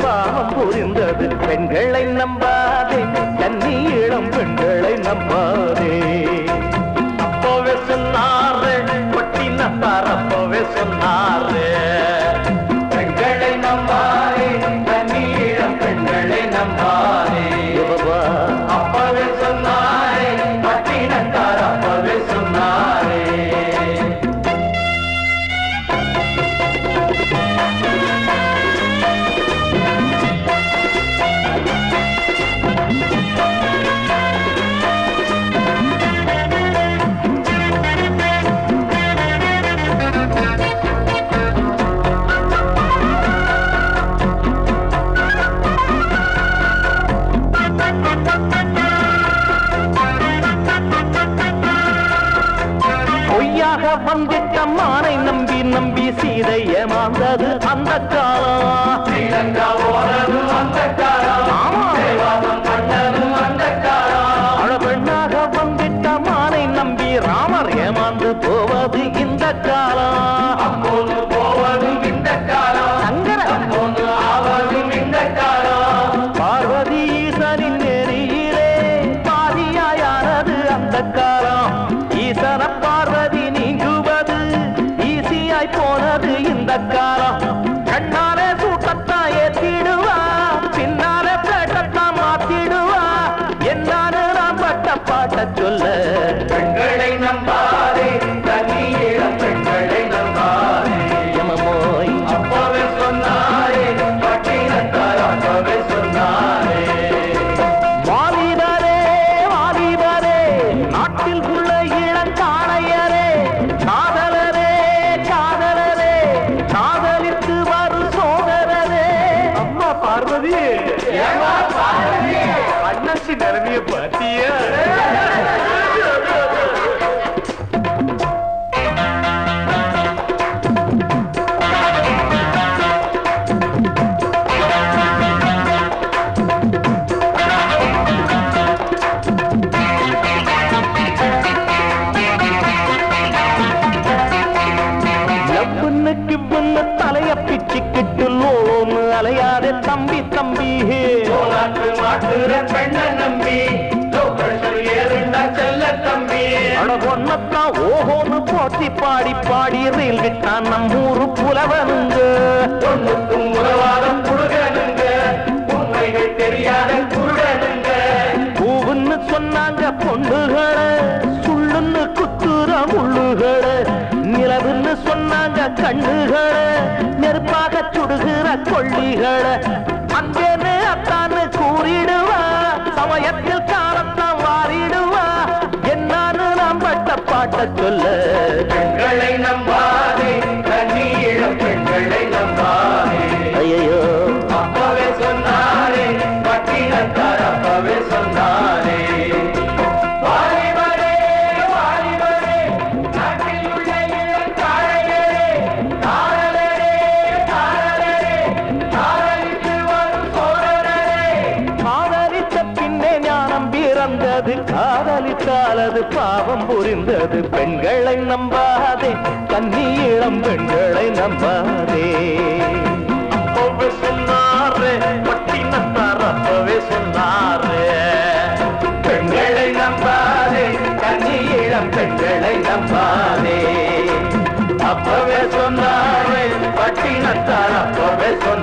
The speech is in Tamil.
பாவம் புரிந்தது பெண்களை நம்பாதே கன்னி இளம் பெண்களை நம்பாதே அப்பவே சொன்னாரு பட்டினத்தார் அப்பவே சொன்னாரு பெண்களை நம்பாதே கன்னி இளம் பெண்களை நம்பாதே அப்பவே சொன்னாரே பட்டினத்தார் அப்பவே சொன்னாரே வந்திட்ட மானை நம்பி நம்பி சீதை ஏமாந்தது அந்த காலம் பெண்ணாக வந்திட்ட மானை நம்பி ராமர் ஏமாந்து போவது இந்த காலம் போவது இந்த காலம் இந்த காலம் பார்வதி ஈசனின் நெறியிலே பாதியாயானது அந்த காலம் ஈசன பார்வதி போனது இந்த காலம் கண்ணாலே சூட்டத்தான் ஏத்திடுவா பின்னாலே பேட்டத்தான் மாத்திடுவா என்னான்னு நான் பட்ட பாட்ட சொல்ல பெண்களை நம்பாதே தனியிடம் பெண்களை நம்பாதே எமமோய் அப்பவே சொன்னாரே பட்டினத்தார் அப்பவே சொன்னாரே வாலிபரே வாலிபரே நாட்டில் உள்ள இளங்காளையரே காதலரே காதலித்து வரும் சோதரரே அம்மா பார்வதி அண்ணாச்சி நிலைமைய பாத்திய தலைய பிச்சுக்கிட்டு லோன்னு அலையாதே தம்பி தம்பி ஒன்னத்தான் ஓஹோன்னு போத்தி பாடி பாடி ரயில் விட்டான் நம்மூரு புலவனுங்க உறவாதம் குடுகனுங்க உண்மைகள் தெரியாத குருடனுங்க பூவுன்னு சொன்னாங்க பொண்ணுகளை சுள்ளுன்னு குத்துற முள்ளுகளை நிலவுன்னு சொன்னாங்க கண்ணுகளை நெருப்பாக சுடுகிற கொள்ளிகளை அங்கேன்னு அத்தான்னு கூறிடுவா சமயத்தில் காலத்தான் வாரிடுவா என்னான்னு நாம் பட்ட பாட்ட சொல்ல பெண்களை நம்பாதே கன்னியிடம் பெண்களை நம்பாதே ஐயோ அப்பவே சொன்னாரே பட்டினத்தார் அப்பவே சொன்னாரே காதலித்தாலது பாவம் புரிந்தது பெண்களை நம்பாதே கன்னி இளம் பெண்களை நம்பாதே அப்பவே சொன்னாரே பட்டினத்தார் அப்பவே சொன்னாரே பெண்களை நம்பாதே கன்னி இளம் பெண்களை நம்பாதே அப்பவே சொன்னாரே பட்டினத்தார் அப்பவே சொன்னாரே